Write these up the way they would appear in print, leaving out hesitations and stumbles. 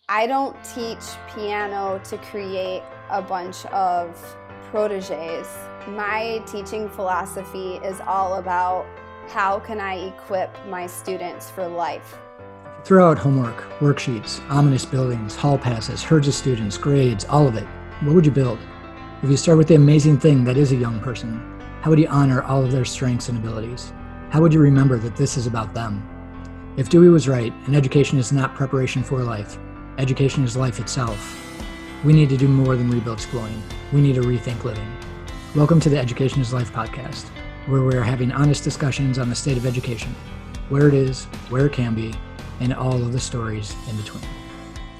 I don't teach piano to create a bunch of proteges. My teaching philosophy is all about how can I equip my students for life. Throw out homework, worksheets, ominous buildings, hall passes, herds of students, grades, all of it. What would you build? If you start with the amazing thing that is a young person, how would you honor all of their strengths and abilities? How would you remember that this is about them? If Dewey was right, and education is not preparation for life, education is life itself, we need to do more than rebuild schooling. We need to rethink living. Welcome to the Education is Life podcast, where we're having honest discussions on the state of education, where it is, where it can be, and all of the stories in between.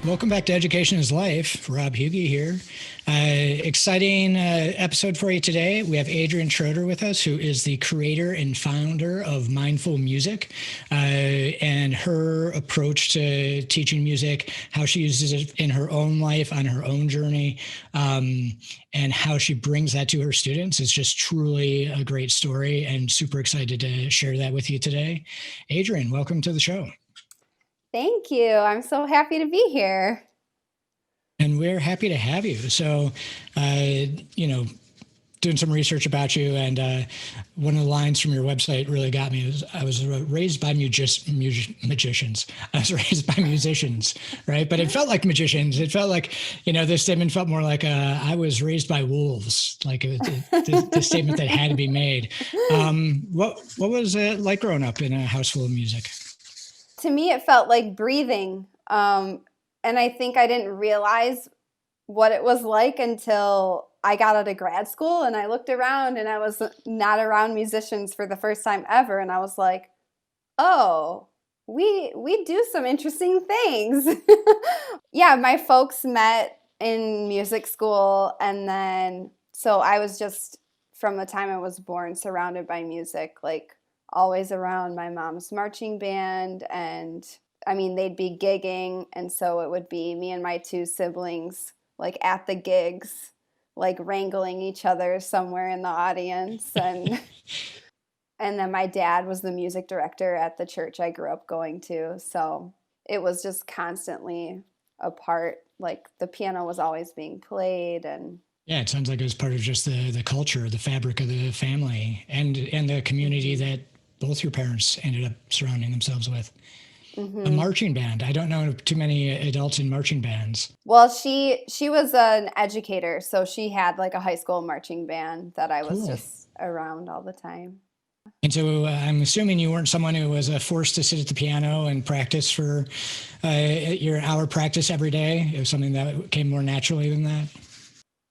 Welcome back to Education is Life. Rob Hughey here. Exciting episode for you today. We have Adrienne Shroeder with us, who is the creator and founder of Mindful Music, and her approach to teaching music, how she uses it in her own life, on her own journey, and how she brings that to her students. It's just truly a great story, and super excited to share that with you today. Adrienne, welcome to the show. Thank you. I'm so happy to be here. And we're happy to have you. So, doing some research about you, and one of the lines from your website really got me. I was raised by magicians. I was raised by musicians, right? But it felt like magicians. It felt like, this statement felt more like I was raised by wolves, like the statement that had to be made. What was it like growing up in a house full of music? To me, it felt like breathing. And I think I didn't realize what it was like until I got out of grad school and I looked around and I was not around musicians for the first time ever. And I was like, oh, we do some interesting things. Yeah, my folks met in music school. And then, so I was just, from the time I was born, surrounded by music, like always around my mom's marching band. And I mean, they'd be gigging. And so it would be me and my two siblings, like at the gigs, like wrangling each other somewhere in the audience. And then my dad was the music director at the church I grew up going to. So it was just constantly a part, like the piano was always being played. And yeah, it sounds like it was part of just the culture, the fabric of the family, and the community that both your parents ended up surrounding themselves with. A marching band. I don't know too many adults in marching bands. Well, she was an educator, so she had like a high school marching band that I was just around all the time. And so I'm assuming you weren't someone who was forced to sit at the piano and practice for your hour practice every day. It was something that came more naturally than that.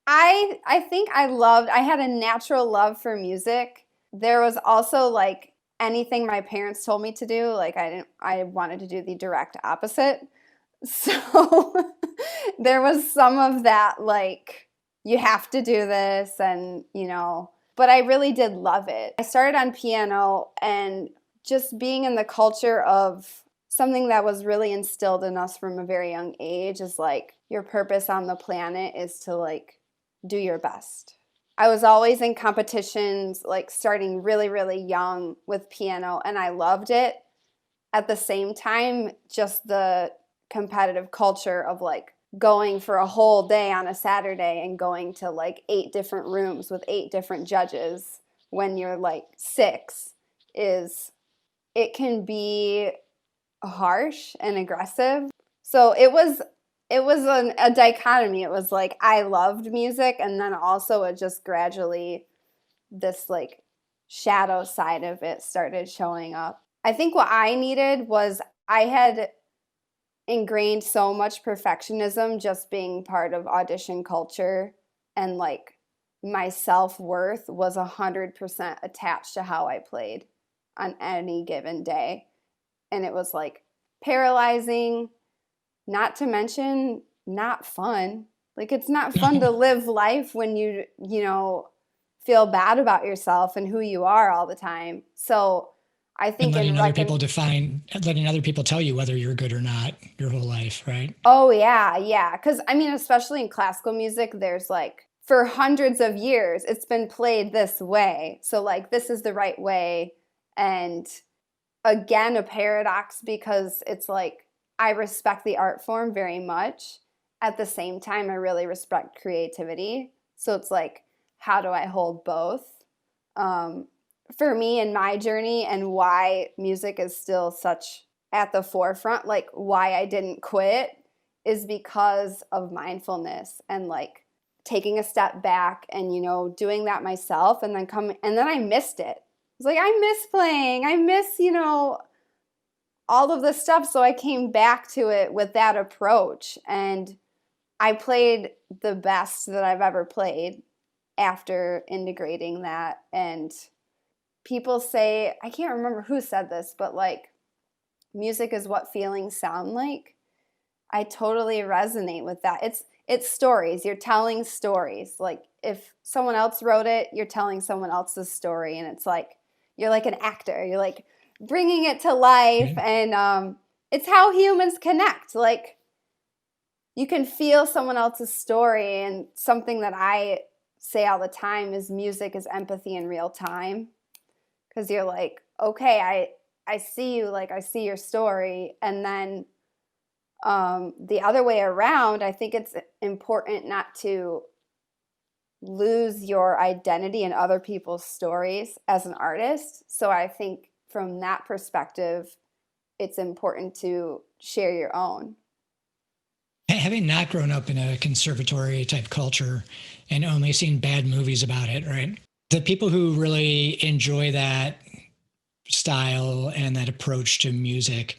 I think I had a natural love for music. There was also like anything my parents told me to do, like I wanted to do the direct opposite. So there was some of that, like, you have to do this, and, but I really did love it. I started on piano, and just being in the culture of something that was really instilled in us from a very young age is like, your purpose on the planet is to like do your best. I was always in competitions, like starting really, really young with piano, and I loved it. At the same time, just the competitive culture of like going for a whole day on a Saturday and going to like 8 different rooms with 8 different judges when you're like 6 it can be harsh and aggressive. So it was a dichotomy. It was like I loved music, and then also it just gradually, this like shadow side of it started showing up. I think what I needed was I had ingrained so much perfectionism just being part of audition culture, and like my self-worth was 100% attached to how I played on any given day. And it was like paralyzing, not to mention not fun. Like, it's not fun to live life when you feel bad about yourself and who you are all the time. So I think letting other people tell you whether you're good or not your whole life, right? Oh, yeah. Because, I mean, especially in classical music, there's like, for hundreds of years, it's been played this way. So, like, this is the right way. And again, a paradox, because it's like, I respect the art form very much. At the same time, I really respect creativity. So it's like, how do I hold both? Um, for me in my journey, and why music is still such at the forefront, like why I didn't quit, is because of mindfulness and like taking a step back and, you know, doing that myself, and then coming, and then I missed it. It's like, I miss playing. I miss, you know, all of this stuff. So I came back to it with that approach, and I played the best that I've ever played after integrating that. And people say, I can't remember who said this, but like, music is what feelings sound like. I totally resonate with that. It's stories. You're telling stories. Like if someone else wrote it, you're telling someone else's story, and it's like you're like an actor. You're like bringing it to life, Right. and it's how humans connect. Like you can feel someone else's story, and something that I say all the time is music is empathy in real time, because you're like, okay, I see you, like I see your story, and then the other way around, I think it's important not to lose your identity in other people's stories as an artist. So I think from that perspective, it's important to share your own. Having not grown up in a conservatory type culture and only seen bad movies about it, right? The people who really enjoy that style and that approach to music,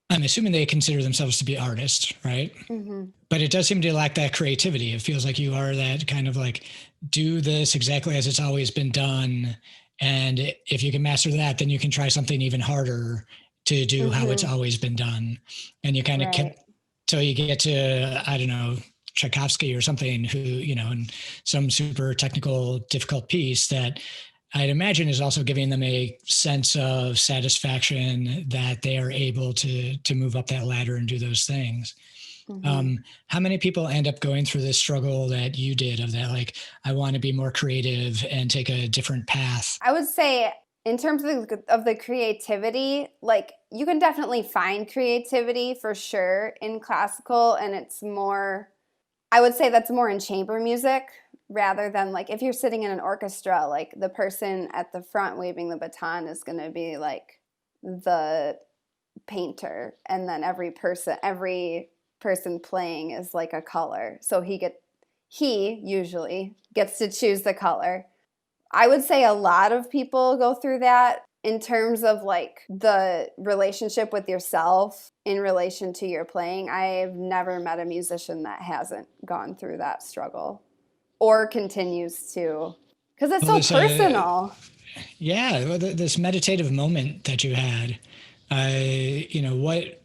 I'm assuming they consider themselves to be artists, right? Mm-hmm. But it does seem to lack that creativity. It feels like you are that kind of like, do this exactly as it's always been done. And if you can master that, then you can try something even harder to do how it's Mm-hmm. always been done. And you kind of Right. till you get to, I don't know, Tchaikovsky or something, who, you know, in some super technical, difficult piece that I'd imagine is also giving them a sense of satisfaction that they are able to move up that ladder and do those things. Mm-hmm. How many people end up going through this struggle that you did, of that, like, I want to be more creative and take a different path? I would say, in terms of the creativity, like you can definitely find creativity for sure in classical, and it's more, I would say that's more in chamber music rather than like if you're sitting in an orchestra, like the person at the front waving the baton is going to be like the painter, and then every person playing is like a color. So he usually gets to choose the color. I would say a lot of people go through that in terms of like the relationship with yourself in relation to your playing. I've never met a musician that hasn't gone through that struggle or continues to, because it's Well, so this, personal. yeah, well, this meditative moment that you had, you know, what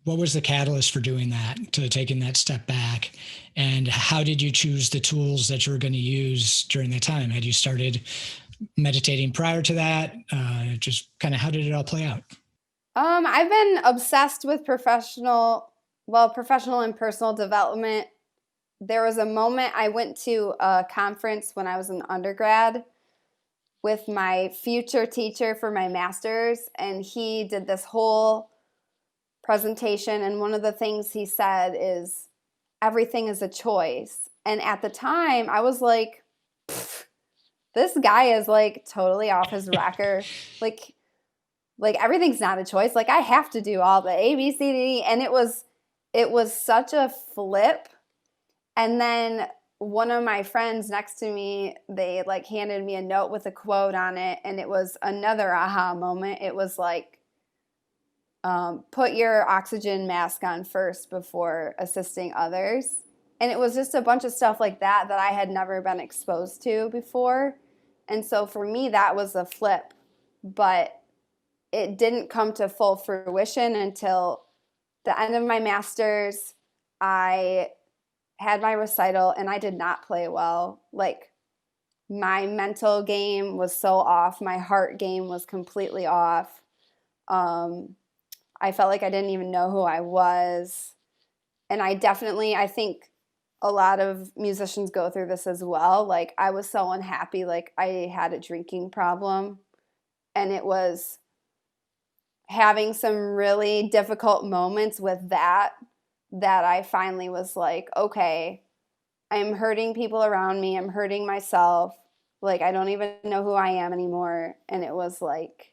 was the catalyst for doing that, to taking that step back? And how did you choose the tools that you were going to use during that time? Had you started meditating prior to that? Just kind of, how did it all play out? I've been obsessed with professional and personal development. There was a moment I went to a conference when I was an undergrad with my future teacher for my master's, and he did this whole presentation. And one of the things he said is, everything is a choice. And at the time, I was like, this guy is like totally off his rocker. Like everything's not a choice. Like I have to do all the A, B, C, D, and it was such a flip. And then one of my friends next to me, they like handed me a note with a quote on it, and it was another aha moment. It was like, put your oxygen mask on first before assisting others. And it was just a bunch of stuff like that that I had never been exposed to before. And so for me, that was a flip. But it didn't come to full fruition until the end of my master's. I had my recital and I did not play well. Like my mental game was so off. My heart game was completely off. I felt like I didn't even know who I was. And I think a lot of musicians go through this as well. Like I was so unhappy. Like I had a drinking problem, and it was having some really difficult moments with that I finally was like, okay, I'm hurting people around me. I'm hurting myself. Like, I don't even know who I am anymore. And it was like,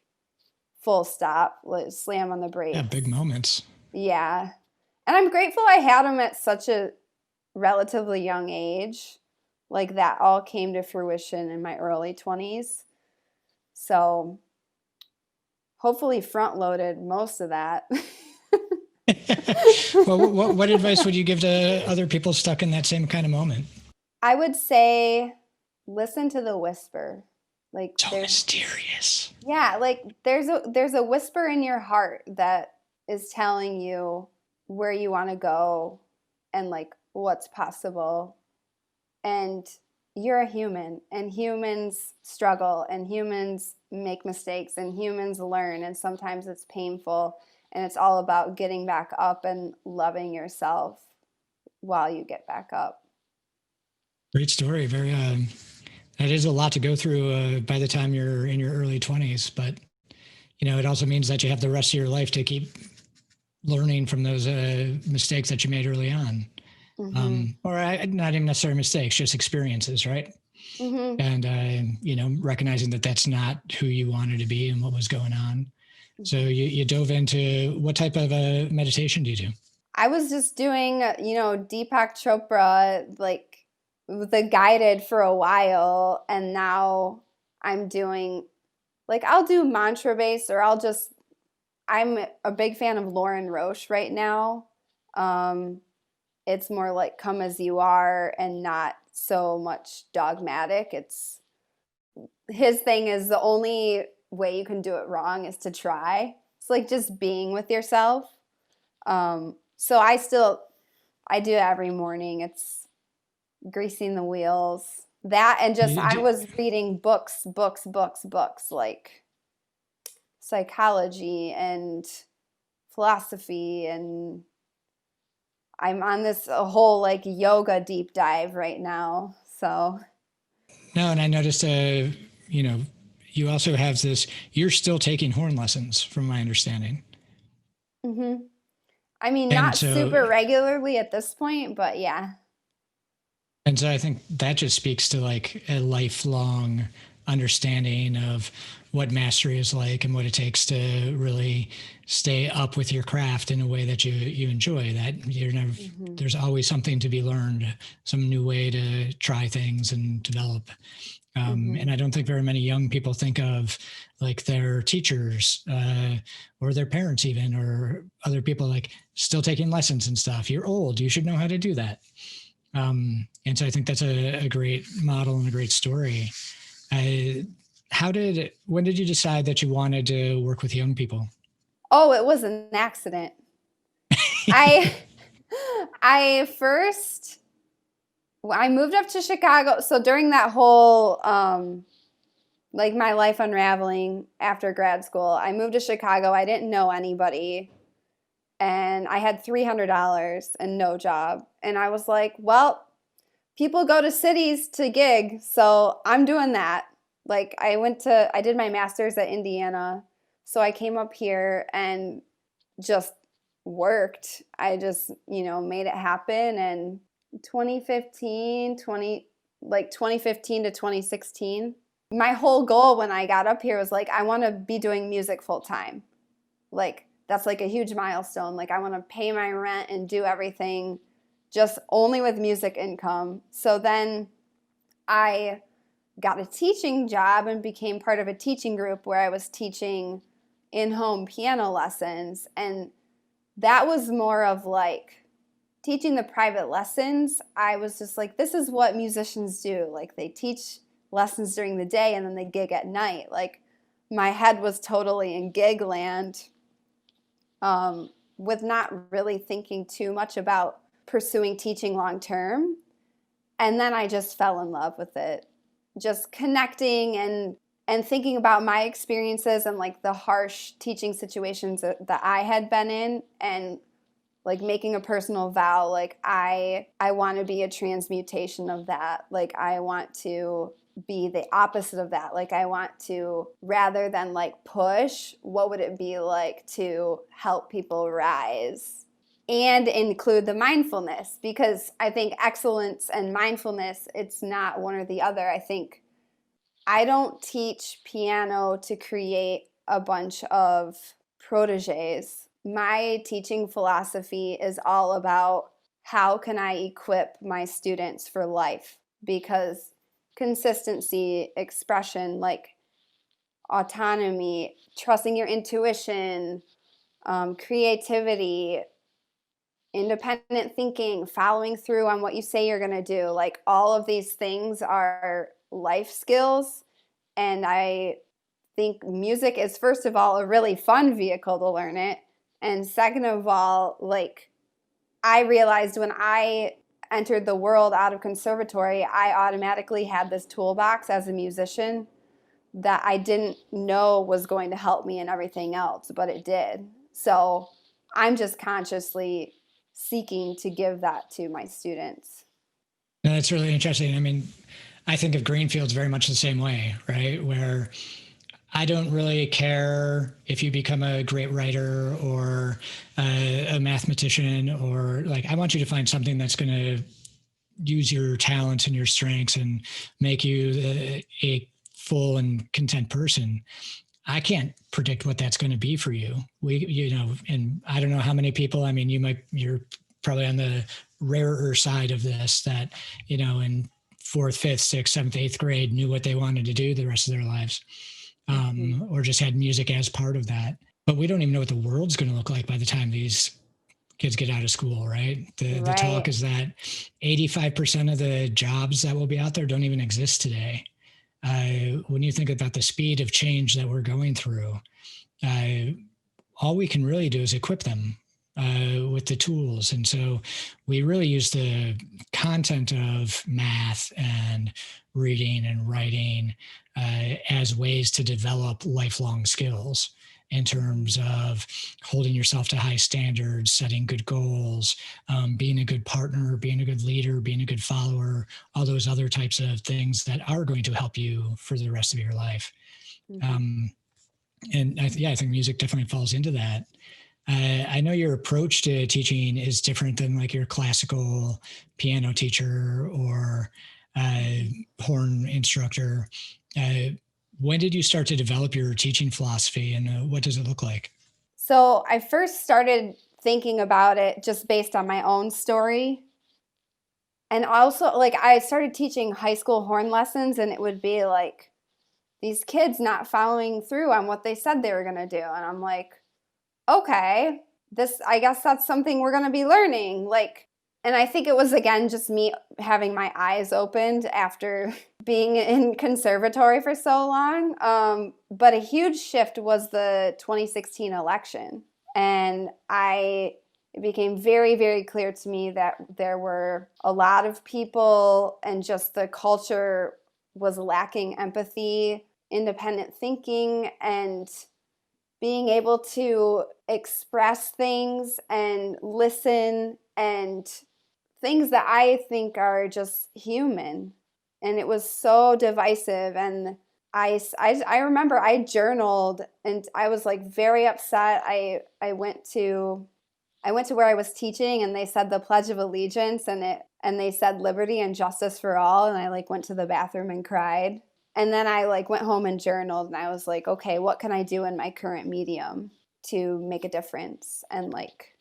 full stop, slam on the Yeah, brakes. big moments. Yeah. And I'm grateful I had them at such a relatively young age. Like, that all came to fruition in my early 20s. So hopefully front loaded most of that. Well, what advice would you give to other people stuck in that same kind of moment? I would say listen to the whisper. Like, So mysterious. yeah, like there's a whisper in your heart that is telling you where you want to go and like what's possible. And you're a human, and humans struggle, and humans make mistakes, and humans learn, and sometimes it's painful, and it's all about getting back up and loving yourself while you get back up. Great story. Very, that is a lot to go through by the time you're in your early 20s, but it also means that you have the rest of your life to keep learning from those mistakes that you made early on. Mm-hmm. Or not even necessarily mistakes, just experiences, right? Mm-hmm. And recognizing that that's not who you wanted to be and what was going on. So Mm-hmm. you dove into what type of meditation do you do? I was just doing, Deepak Chopra, like the guided for a while, and now I'm doing, like, I'll do mantra based, or I'm a big fan of Lauren Roche right now. Um, it's more like come as you are and not so much dogmatic. It's his thing is the only way you can do it wrong is to try. It's like just being with yourself. So I do it every morning. It's greasing the wheels. That and just I was reading books, like psychology and philosophy, and I'm on this a whole like yoga deep dive right now. So, No, and I noticed, you also have this, you're still taking horn lessons from my understanding. hmm I mean, And not so, super regularly at this point, but yeah. and so I think that just speaks to like a lifelong understanding of what mastery is like and what it takes to really stay up with your craft in a way that you enjoy. That you're never hmm there's always something to be learned, some new way to try things and develop. And hmm I don't think very many young people think of like their teachers or their parents even or other people like still taking lessons and stuff. You're old, you should know how to do that. And so I think that's a great model and a great story. I, when did you decide that you wanted to work with young people? Oh, it was an accident. I I first I moved up to Chicago. So during that whole like my life unraveling after grad school, I moved to Chicago. I didn't know anybody, and I had $300 and no job. And I was like, well, people go to cities to gig, so I'm doing that. Like I did my master's at Indiana, so I came up here and just worked. I just, made it happen. And 2015 to 2016, my whole goal when I got up here was like, I want to be doing music full time. Like, that's like a huge milestone. Like, I want to pay my rent and do everything just only with music income. So then I got a teaching job and became part of a teaching group where I was teaching in-home piano lessons. And that was more of like teaching the private lessons. I was just like, this is what musicians do. Like, they teach lessons during the day and then they gig at night. Like, my head was totally in gig land, with not really thinking too much about pursuing teaching long term. And then I just fell in love with it. Just connecting and thinking about my experiences and like the harsh teaching situations that I had been in, and like making a personal vow, like I want to be a transmutation of that. Like, I want to be the opposite of that. Like I want to, rather than like push, what would it be like to help people rise and include the mindfulness? Because I think excellence and mindfulness, it's not one or the other. I think I don't teach piano to create a bunch of proteges. My teaching philosophy is all about how can I equip my students for life? Because consistency, expression, like autonomy, trusting your intuition, creativity, independent thinking, following through on what you say you're going to do, like all of these things are life skills. And I think music is, first of all, a really fun vehicle to learn it. And second of all, like I realized when I entered the world out of conservatory, I automatically had this toolbox as a musician that I didn't know was going to help me in everything else, but it did. So I'm just consciously seeking to give that to my students. No, that's really interesting. I mean, I think of Greenfields very much the same way, right? Where I don't really care if you become a great writer or a mathematician, or like, I want you to find something that's going to use your talents and your strengths and make you a full and content person. I can't predict what that's going to be for you. And I don't know how many people, I mean, you're probably on the rarer side of this that, in fourth, fifth, sixth, seventh, eighth grade knew what they wanted to do the rest of their lives. Or just had music as part of that. But we don't even know what the world's going to look like by the time these kids get out of school, right? The talk is that 85% of the jobs that will be out there don't even exist today. When you think about the speed of change that we're going through, all we can really do is equip them with the tools. And so we really use the content of math and reading and writing as ways to develop lifelong skills in terms of holding yourself to high standards, setting good goals, being a good partner, being a good leader, being a good follower, all those other types of things that are going to help you for the rest of your life. Mm-hmm. And I think music definitely falls into that. I know your approach to teaching is different than like your classical piano teacher or horn instructor. When did you start to develop your teaching philosophy, and what does it look like? So I first started thinking about it just based on my own story. And also, like, I started teaching high school horn lessons, and it would be like these kids not following through on what they said they were going to do. And I'm like, okay, I guess that's something we're going to be learning. Like, and I think it was, again, just me having my eyes opened after being in conservatory for so long. But a huge shift was the 2016 election. And it became very, very clear to me that there were a lot of people and just the culture was lacking empathy, independent thinking, and being able to express things and listen and things that I think are just human. And it was so divisive. And I remember I journaled and I was like very upset. I went to where I was teaching and they said the Pledge of Allegiance and they said liberty and justice for all. And I like went to the bathroom and cried. And then I like went home and journaled and I was like, okay, what can I do in my current medium to make a difference? And like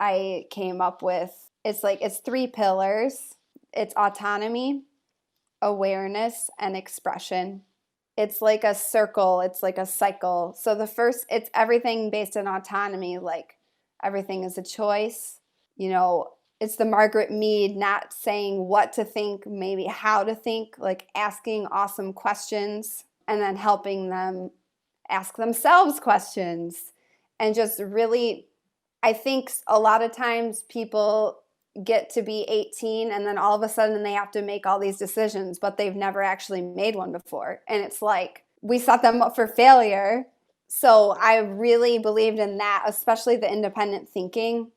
I came up with, it's 3 pillars. It's autonomy, awareness, and expression. It's like a circle, it's like a cycle. So the first, it's everything based on autonomy, like everything is a choice. It's the Margaret Mead not saying what to think, maybe how to think, like asking awesome questions and then helping them ask themselves questions. And just really, I think a lot of times people get to be 18 and then all of a sudden they have to make all these decisions, but they've never actually made one before. And it's like we set them up for failure. So I really believed in that, especially the independent thinking.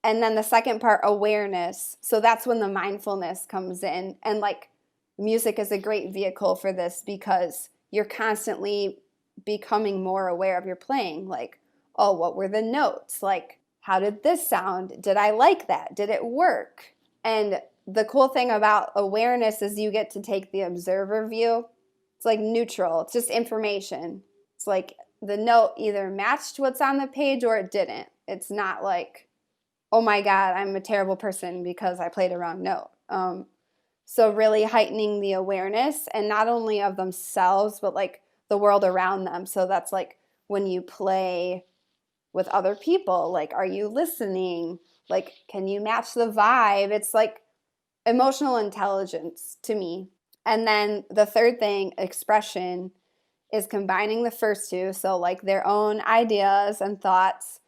And then the second part, awareness. So that's when the mindfulness comes in. And like music is a great vehicle for this because you're constantly becoming more aware of your playing. Like, oh, what were the notes? Like, how did this sound? Did I like that? Did it work? And the cool thing about awareness is you get to take the observer view. It's like neutral. It's just information. It's like the note either matched what's on the page or it didn't. It's not like, oh my God, I'm a terrible person because I played a wrong note. So really heightening the awareness, and not only of themselves, but like the world around them. So that's like when you play with other people, like, are you listening? Like, can you match the vibe? It's like emotional intelligence to me. And then the third thing, expression, is combining the first two. So like their own ideas and thoughts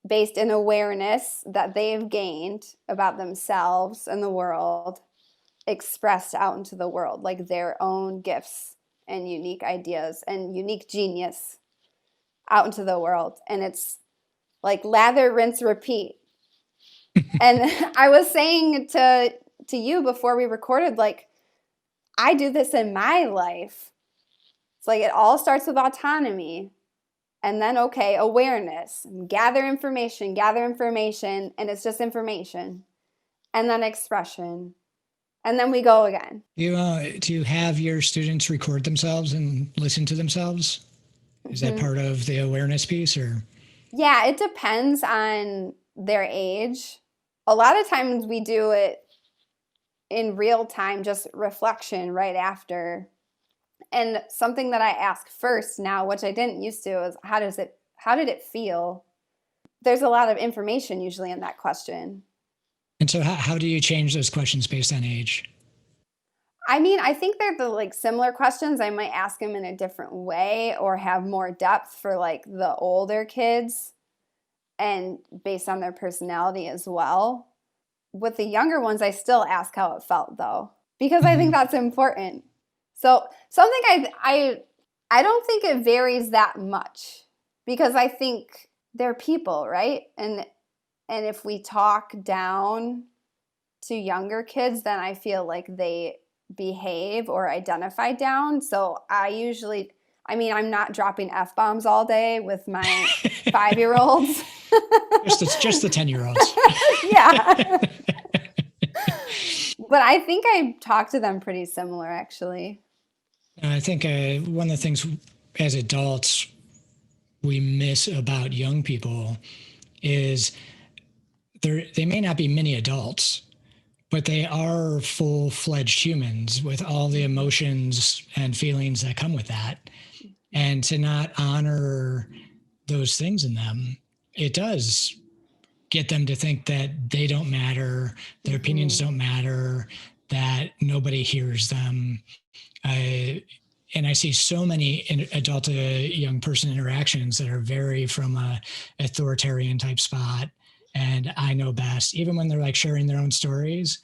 based in awareness that they've gained about themselves and the world, expressed out into the world, like their own gifts and unique ideas and unique genius out into the world. And it's like lather, rinse, repeat. And I was saying to you before we recorded, like, I do this in my life. It's like it all starts with autonomy. And then, okay, awareness, gather information, and it's just information. And then expression. And then we go again. Do you have your students record themselves and listen to themselves? Is that part of the awareness piece, or? Yeah, it depends on their age. A lot of times we do it in real time, just reflection right after. And something that I ask first now, which I didn't used to, is how did it feel? There's a lot of information usually in that question. And so how do you change those questions based on age? I mean, I think they're the like similar questions. I might ask them in a different way or have more depth for like the older kids and based on their personality as well. With the younger ones, I still ask how it felt though, because I think that's important. So something I don't think it varies that much, because I think they're people, right? And if we talk down to younger kids, then I feel like they behave or identify down. So I'm not dropping F-bombs all day with my 5-year-olds. Just the 10-year-olds. Yeah. But I think I talk to them pretty similar, actually. I think one of the things as adults we miss about young people is they may not be mini adults, but they are full-fledged humans with all the emotions and feelings that come with that. And to not honor those things in them, it does get them to think that they don't matter, their opinions don't matter, that nobody hears them. And I see so many adult to young person interactions that are very from a authoritarian type spot. And I know best, even when they're like sharing their own stories.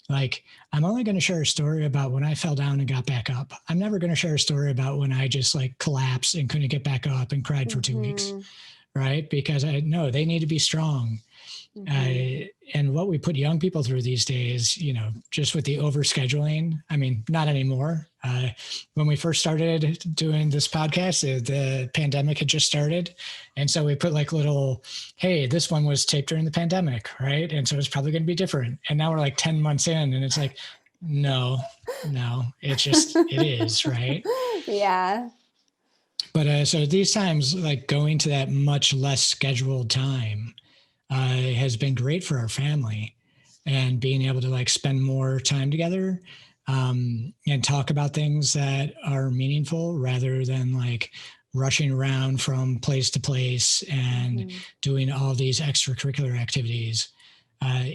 Like, I'm only going to share a story about when I fell down and got back up. I'm never going to share a story about when I just like collapsed and couldn't get back up and cried for 2 weeks. Right? Because I know they need to be strong. And what we put young people through these days, just with the overscheduling, I mean, not anymore. When we first started doing this podcast, the pandemic had just started. And so we put like little, hey, this one was taped during the pandemic, right? And so it's probably going to be different. And now we're like 10 months in and it's like, no, it is, right? Yeah. But so these times, like going to that much less scheduled time has been great for our family, and being able to like spend more time together and talk about things that are meaningful rather than like rushing around from place to place and doing all these extracurricular activities,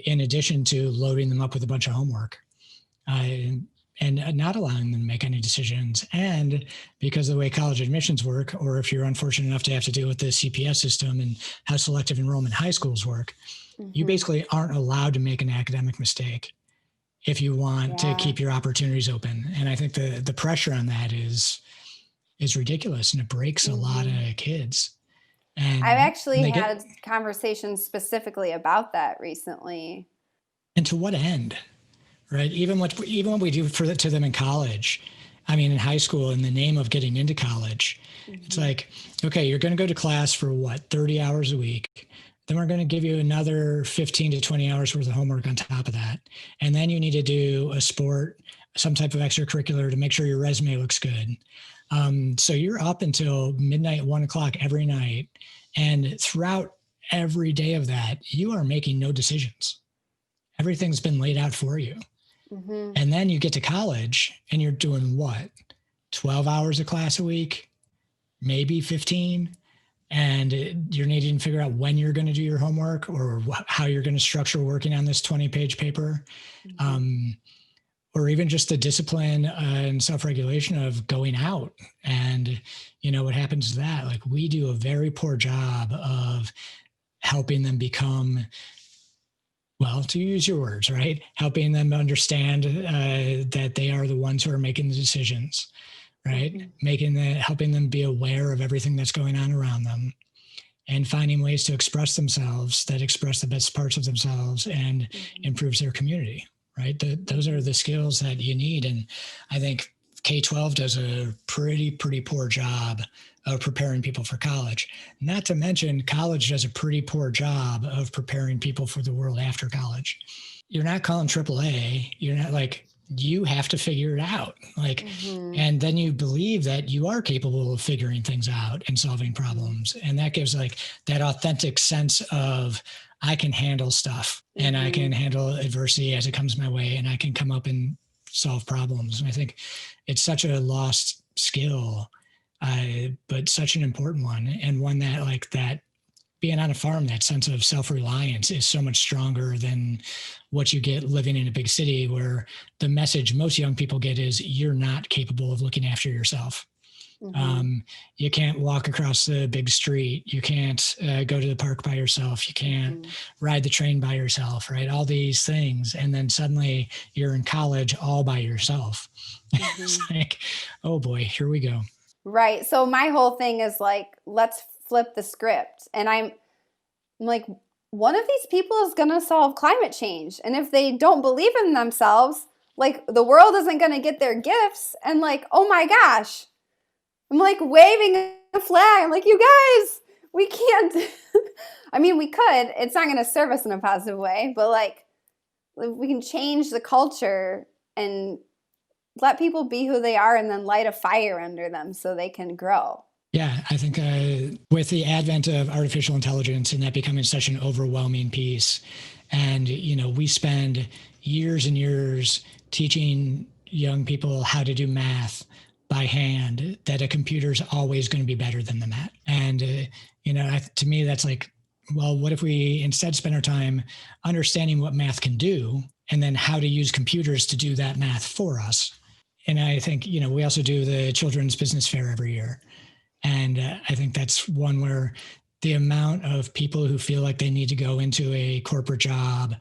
in addition to loading them up with a bunch of homework. And not allowing them to make any decisions. And because of the way college admissions work, or if you're unfortunate enough to have to deal with the CPS system and how selective enrollment high schools work, you basically aren't allowed to make an academic mistake if you want to keep your opportunities open. And I think the pressure on that is ridiculous, and it breaks a lot of kids. And I've actually had conversations specifically about that recently. And to what end? right? Even what we do to them in college, I mean, in high school, in the name of getting into college, it's like, okay, you're going to go to class for what, 30 hours a week. Then we're going to give you another 15 to 20 hours worth of homework on top of that. And then you need to do a sport, some type of extracurricular to make sure your resume looks good. So you're up until midnight, 1 o'clock every night. And throughout every day of that, you are making no decisions. Everything's been laid out for you. Mm-hmm. And then you get to college and you're doing what? 12 hours of class a week, maybe 15. And you're needing to figure out when you're going to do your homework or how you're going to structure working on this 20-page paper. Or even just the discipline and self-regulation of going out. And, what happens to that? Like, we do a very poor job of helping them become, well, to use your words, right? Helping them understand that they are the ones who are making the decisions, right? Helping them be aware of everything that's going on around them and finding ways to express themselves that express the best parts of themselves and improves their community. Right. Those are the skills that you need. And I think K-12 does a pretty poor job of preparing people for college. Not to mention college does a pretty poor job of preparing people for the world after college. You're not calling AAA. You're not like, you have to figure it out. Like, and then you believe that you are capable of figuring things out and solving problems. And that gives like that authentic sense of, I can handle stuff and I can handle adversity as it comes my way and I can come up and solve problems. And I think it's such a lost skill, but such an important one, and one that like that being on a farm, that sense of self-reliance is so much stronger than what you get living in a big city, where the message most young people get is you're not capable of looking after yourself. You can't walk across the big street. You can't go to the park by yourself. You can't ride the train by yourself, right? All these things. And then suddenly you're in college all by yourself. It's like, oh boy, here we go. Right. So my whole thing is like, let's flip the script. And I'm like, one of these people is going to solve climate change. And if they don't believe in themselves, like the world isn't going to get their gifts. And like, oh my gosh, I'm like waving a flag. I'm like, you guys, we can't. I mean, we could. It's not going to serve us in a positive way, but like we can change the culture and let people be who they are and then light a fire under them so they can grow. Yeah, I think with the advent of artificial intelligence and that becoming such an overwhelming piece, and, we spend years and years teaching young people how to do math by hand, that a computer is always going to be better than the math. And, to me, that's like, well, what if we instead spend our time understanding what math can do and then how to use computers to do that math for us? And I think, we also do the Children's Business Fair every year. And I think that's one where the amount of people who feel like they need to go into a corporate job,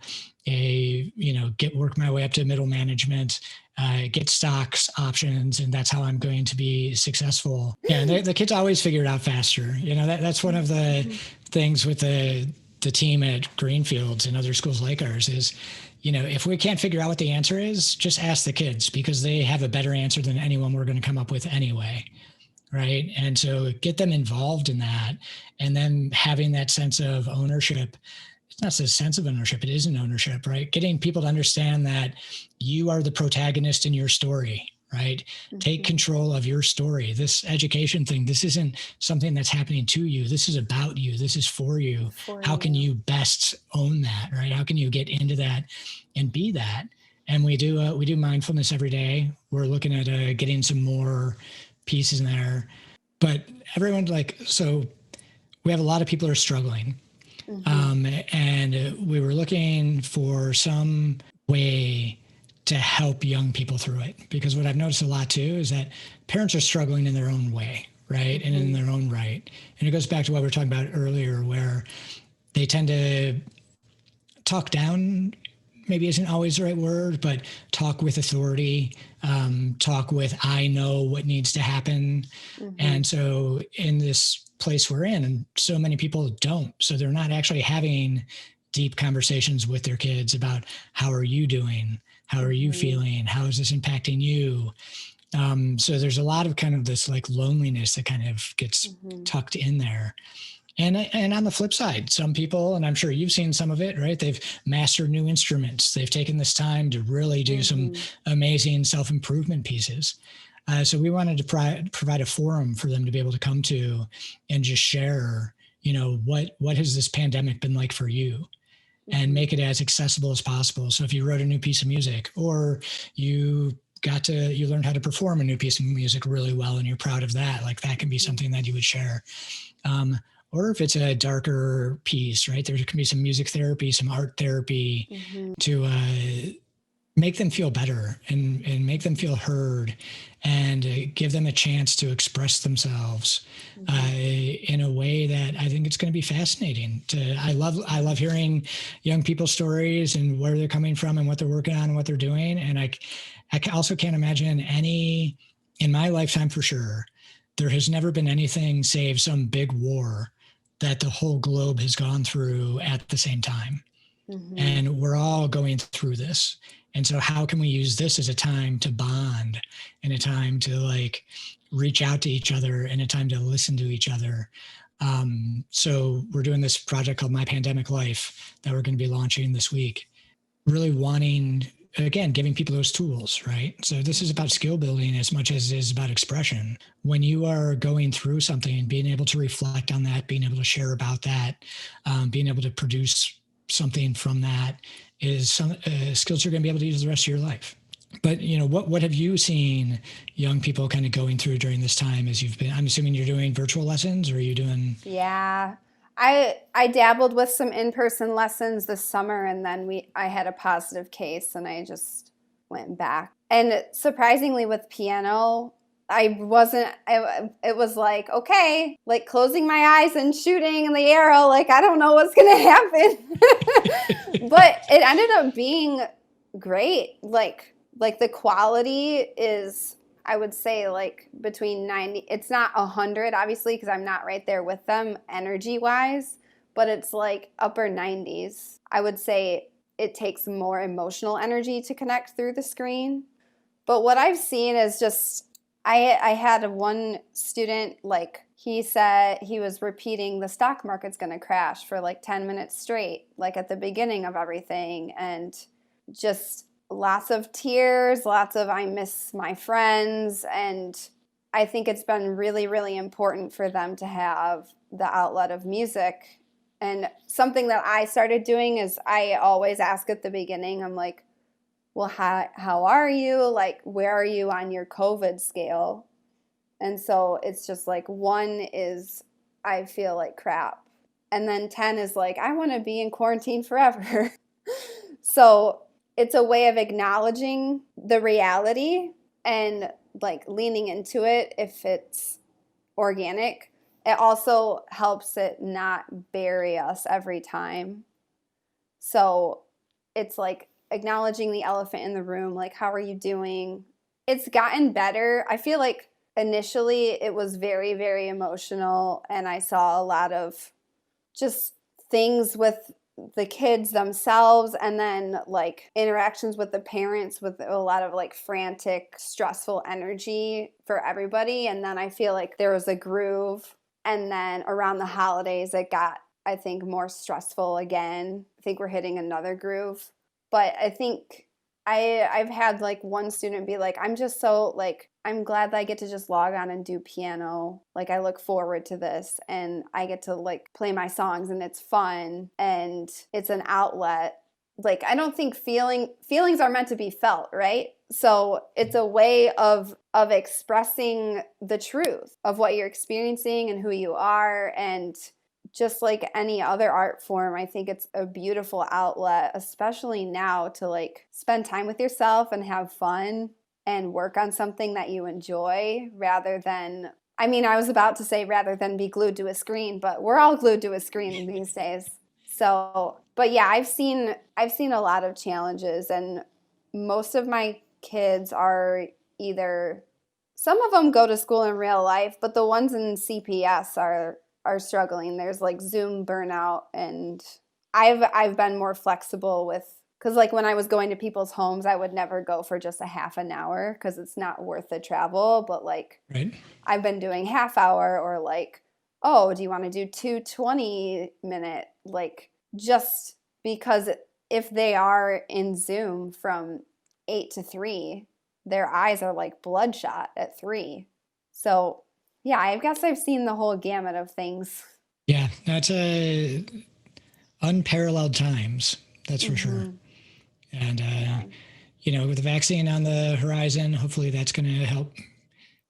work my way up to middle management, get stocks options, and that's how I'm going to be successful. Yeah, and the kids always figure it out faster. That's one of the things with the team at Greenfields and other schools like ours is, if we can't figure out what the answer is, just ask the kids, because they have a better answer than anyone we're going to come up with anyway. Right. And so get them involved in that, and then having that sense of ownership. It's not a sense of ownership. It is an ownership, right? Getting people to understand that you are the protagonist in your story, right? Take control of your story. This education thing, this isn't something that's happening to you. This is about you. This is for you. How can you best own that, right? How can you get into that and be that? And we do mindfulness every day. We're looking at getting some more pieces in there, but everyone so we have a lot of people who are struggling. And we were looking for some way to help young people through it, because what I've noticed a lot too is that parents are struggling in their own way, right? And in their own right. And it goes back to what we were talking about earlier, where they tend to talk down, maybe isn't always the right word, but talk with authority, talk with, I know what needs to happen. And so in this place we're in, and so many people don't, so they're not actually having deep conversations with their kids about how are you doing? How are you feeling? How is this impacting you? So there's a lot of kind of this like loneliness that kind of gets tucked in there. And on the flip side, some people, and I'm sure you've seen some of it, right? They've mastered new instruments. They've taken this time to really do some amazing self-improvement pieces. So we wanted to provide a forum for them to be able to come to and just share, what has this pandemic been like for you? And make it as accessible as possible. So if you wrote a new piece of music, or you learned how to perform a new piece of music really well and you're proud of that, like that can be something that you would share. Or if it's a darker piece, right? There can be some music therapy, some art therapy to make them feel better and make them feel heard, and give them a chance to express themselves in a way that I think it's going to be fascinating. I love hearing young people's stories and where they're coming from and what they're working on and what they're doing. And I also can't imagine any, in my lifetime for sure, there has never been anything save some big war that the whole globe has gone through at the same time. And we're all going through this. And so how can we use this as a time to bond, and a time to like reach out to each other, and a time to listen to each other? So we're doing this project called My Pandemic Life that we're going to be launching this week, really wanting, again, giving people those tools, right? So this is about skill building as much as it is about expression. When you are going through something, being able to reflect on that, being able to share about that, being able to produce something from that is some skills you're going to be able to use the rest of your life. But what have you seen young people kind of going through during this time as you've been? I'm assuming you're doing virtual lessons, or are you doing? Yeah. I dabbled with some in-person lessons this summer, and then I had a positive case and I just went back. And surprisingly with piano, it was like, okay, like closing my eyes and shooting in the arrow, like I don't know what's going to happen. But it ended up being great. Like the quality is, I would say, like between 90, it's not 100 obviously because I'm not right there with them energy wise, but it's like upper 90s. I would say it takes more emotional energy to connect through the screen. But what I've seen is just, I had one student, like he said he was repeating the stock market's going to crash for like 10 minutes straight, like at the beginning of everything, and just lots of tears, lots of I miss my friends. And I think it's been really, really important for them to have the outlet of music. And something that I started doing is I always ask at the beginning, I'm like, well, how are you? Like, where are you on your COVID scale? And so it's just like 1 is I feel like crap. And then 10 is like, I want to be in quarantine forever. So it's a way of acknowledging the reality and like leaning into it if it's organic. It also helps it not bury us every time. So it's like acknowledging the elephant in the room, like, how are you doing? It's gotten better. I feel like initially it was very, very emotional, and I saw a lot of just things with the kids themselves, and then like interactions with the parents with a lot of like frantic, stressful energy for everybody. And then I feel like there was a groove, and then around the holidays it got, I think, more stressful again. I think we're hitting another groove. But I think I've had like one student be like, I'm just so like, I'm glad that I get to just log on and do piano. Like I look forward to this, and I get to like play my songs, and it's fun and it's an outlet. Like I don't think feelings are meant to be felt, right? So it's a way of expressing the truth of what you're experiencing and who you are. And just like any other art form, I think it's a beautiful outlet, especially now, to like spend time with yourself and have fun and work on something that you enjoy rather than, I mean, I was about to say rather than be glued to a screen, but we're all glued to a screen these days. So, but yeah, I've seen a lot of challenges, and most of my kids are either, some of them go to school in real life, but the ones in CPS are struggling. There's like Zoom burnout, and I've been more flexible with, because like when I was going to people's homes, I would never go for just a half an hour because it's not worth the travel. But like Right. I've been doing half hour, or like, oh, do you want to do 2 20-minute? Like, just because if they are in Zoom from 8 to 3, their eyes are like bloodshot at 3. So yeah, I guess I've seen the whole gamut of things. Yeah, that's unparalleled times. That's for sure. Hmm. And Yeah. with the vaccine on the horizon, hopefully that's going to help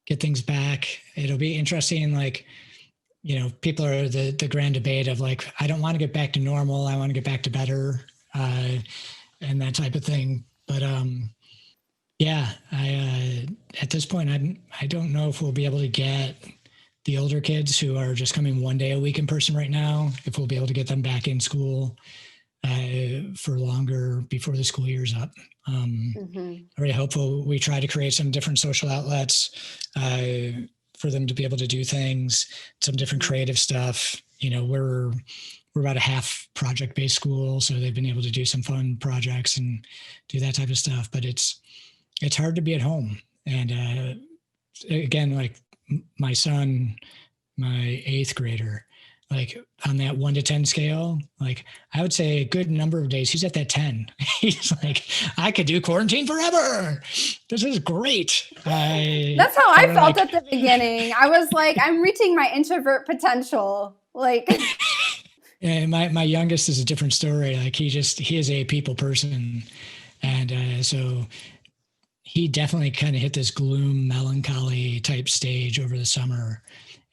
get things back. It'll be interesting. Like, people are the grand debate of like, I don't want to get back to normal. I want to get back to better, and that type of thing. But yeah, I at this point, I don't know if we'll be able to get the older kids who are just coming 1 day a week in person right now, if we'll be able to get them back in school for longer before the school year's up. I'm really hopeful. We try to create some different social outlets for them to be able to do things, some different creative stuff. We're about a half project-based school, so they've been able to do some fun projects and do that type of stuff. But it's hard to be at home. And again, like my son, my 8th grader, like on that 1 to 10 scale, like I would say a good number of days he's at that 10. He's like, I could do quarantine forever. This is great. That's how I felt at the beginning. I was like, I'm reaching my introvert potential. Like, and my youngest is a different story. Like he is a people person. And so he definitely kind of hit this gloom, melancholy type stage over the summer.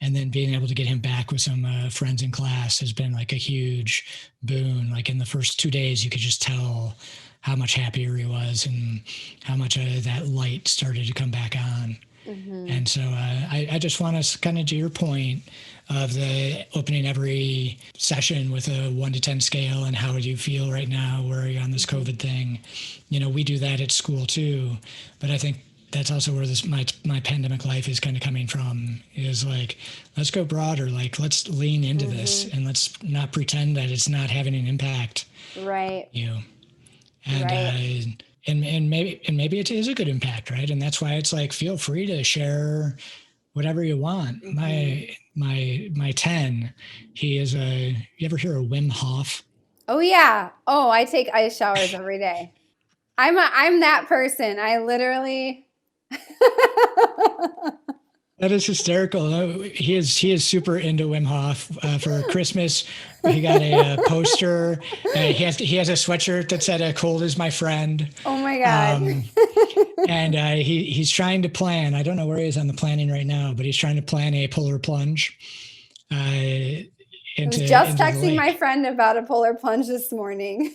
And then being able to get him back with some friends in class has been like a huge boon. Like in the first 2 days, you could just tell how much happier he was and how much that light started to come back on. And so I just want to kind of to your point of the opening every session with a 1 to 10 scale and how do you feel right now? Where are you on this COVID thing? We do that at school too, but I think that's also where my pandemic life is kind of coming from, is like, let's go broader. Like, let's lean into this and let's not pretend that it's not having an impact. right. And, Right. and maybe it is a good impact. Right. And that's why it's like, feel free to share whatever you want. My 10, he is you ever hear of Wim Hof? Oh yeah. Oh, I take ice showers every day. I'm that person. I literally That is hysterical. He is super into Wim Hof. For Christmas, he got a poster. He has a sweatshirt that said "Cold is my friend." Oh my God. And he's trying to plan. I don't know where he is on the planning right now, but he's trying to plan a polar plunge. I was just texting my friend about a polar plunge this morning.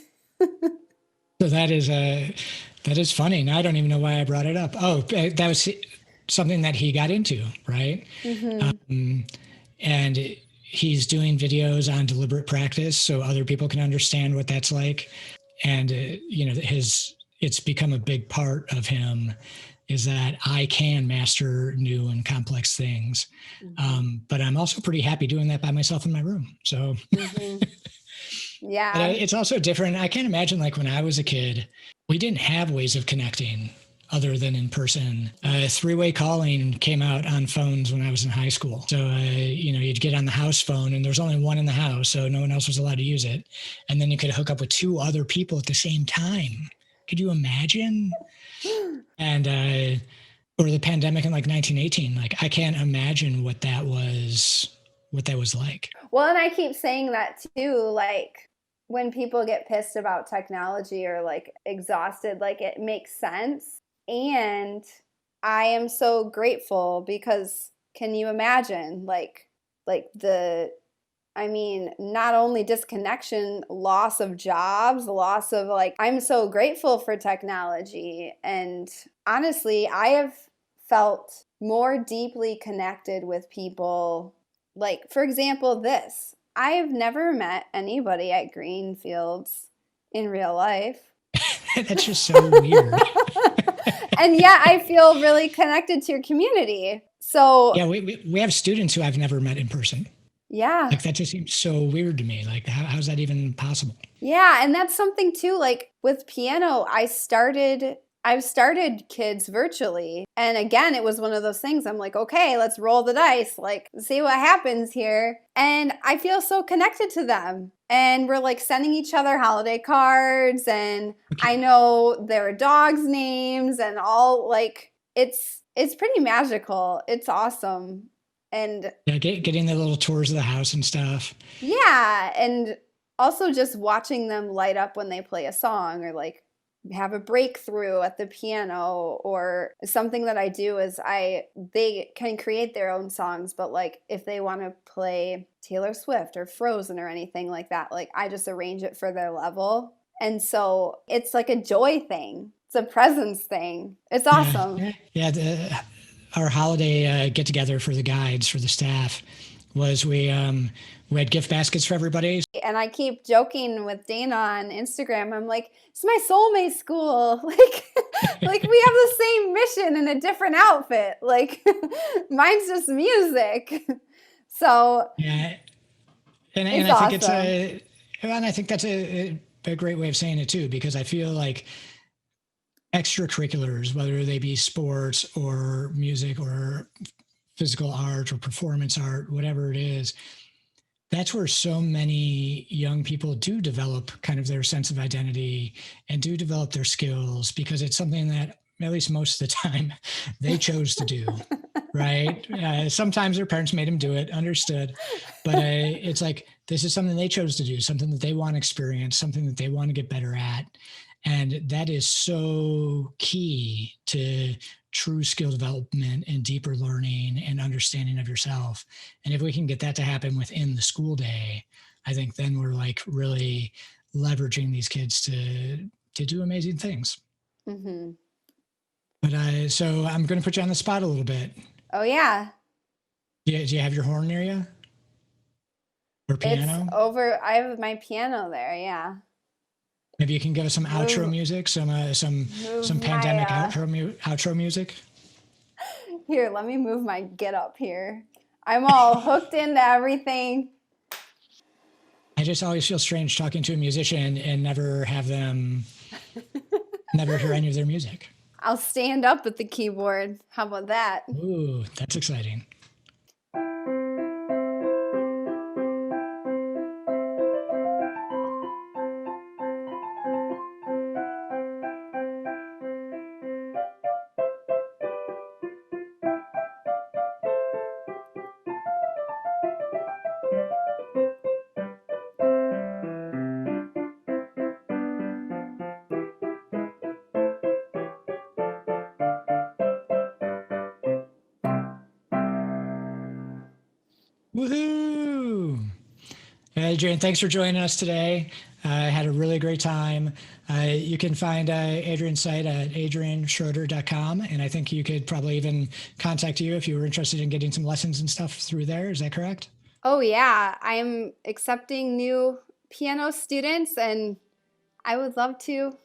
So that is funny. Now I don't even know why I brought it up. Oh, that was something that he got into, right? And he's doing videos on deliberate practice so other people can understand what that's like. And it's become a big part of him, is that I can master new and complex things. But I'm also pretty happy doing that by myself in my room. So Yeah. but it's also different. I can't imagine, like when I was a kid, we didn't have ways of connecting other than in person. Three-way calling came out on phones when I was in high school. So, you'd get on the house phone and there's only one in the house, so no one else was allowed to use it. And then you could hook up with 2 other people at the same time. Could you imagine? And, or the pandemic in like 1918, like I can't imagine what that was like. Well, and I keep saying that too, like when people get pissed about technology or like exhausted, like it makes sense. And I am so grateful because can you imagine like not only disconnection, loss of jobs, loss of like, I'm so grateful for technology. And honestly, I have felt more deeply connected with people. Like, for example, this. I have never met anybody at Greenfields in real life. That's just so weird. And yet I feel really connected to your community. So yeah, we have students who I've never met in person. Yeah. Like that just seems so weird to me. Like how's that even possible? Yeah, and that's something too, like with piano, I've started kids virtually. And again, it was one of those things. I'm like, okay, let's roll the dice, like see what happens here. And I feel so connected to them. And we're like sending each other holiday cards, and I Okay. know their dogs' names and all, like it's pretty magical. It's awesome. And Yeah, getting the little tours of the house and stuff. yeah, and also just watching them light up when they play a song, or like have a breakthrough at the piano, or something that I do is they can create their own songs, but like if they want to play Taylor Swift or Frozen or anything like that, like I just arrange it for their level. And so it's like a joy thing. It's a presence thing. It's Yeah, awesome. yeah, yeah. Our holiday get together for the guides for the staff was we had gift baskets for everybody. And I keep joking with Dana on Instagram. I'm like, it's my soulmate school. Like we have the same mission in a different outfit. Like mine's just music. So Yeah, and it's I think it's awesome. and I think that's a great way of saying it too, because I feel like extracurriculars, whether they be sports or music or physical art or performance art, whatever it is, that's where so many young people do develop kind of their sense of identity and do develop their skills, because it's something that, at least most of the time, they chose to do. Right. Sometimes their parents made them do it, understood. But it's like, this is something they chose to do, something that they want to experience, something that they want to get better at. And that is so key to true skill development and deeper learning and understanding of yourself. And if we can get that to happen within the school day, I think then we're like really leveraging these kids to do amazing things. Hmm. But so I'm going to put you on the spot a little bit. Oh yeah. Do you have your horn near you or It's piano? over. I have my piano there. Yeah. Maybe you can give us some outro Move music, some move my pandemic outro music. here, let me move my get up here. I'm all hooked into everything. I just always feel strange talking to a musician and never hear any of their music. I'll stand up at the keyboard. How about that? Ooh, that's exciting. Woohoo! Adrienne, thanks for joining us today. I had a really great time. You can find Adrienne's site at adrienneshroeder.com. And I think you could probably even contact you if you were interested in getting some lessons and stuff through there. Is that correct? Oh, yeah. I'm accepting new piano students, and I would love to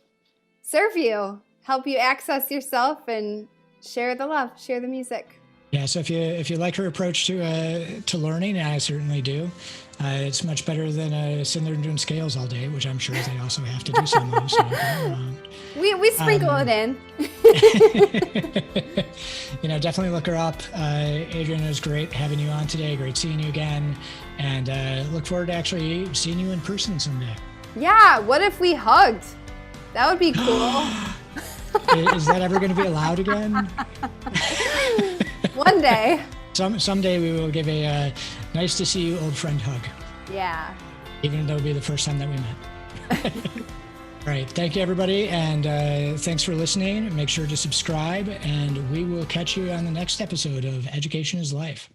serve you, help you access yourself, and share the love, share the music. Yeah, so if you like her approach to learning, and I certainly do, it's much better than sitting there and doing scales all day, which I'm sure they also have to do some of. So don't get me wrong. We sprinkle it in. Definitely look her up. Adrienne, it was great having you on today. Great seeing you again, and look forward to actually seeing you in person someday. Yeah, what if we hugged? That would be cool. Is that ever going to be allowed again? One day. Someday we will give a nice to see you old friend hug. Yeah. Even though it'll be the first time that we met. All right. Thank you, everybody. And thanks for listening. Make sure to subscribe, and we will catch you on the next episode of Education is Life.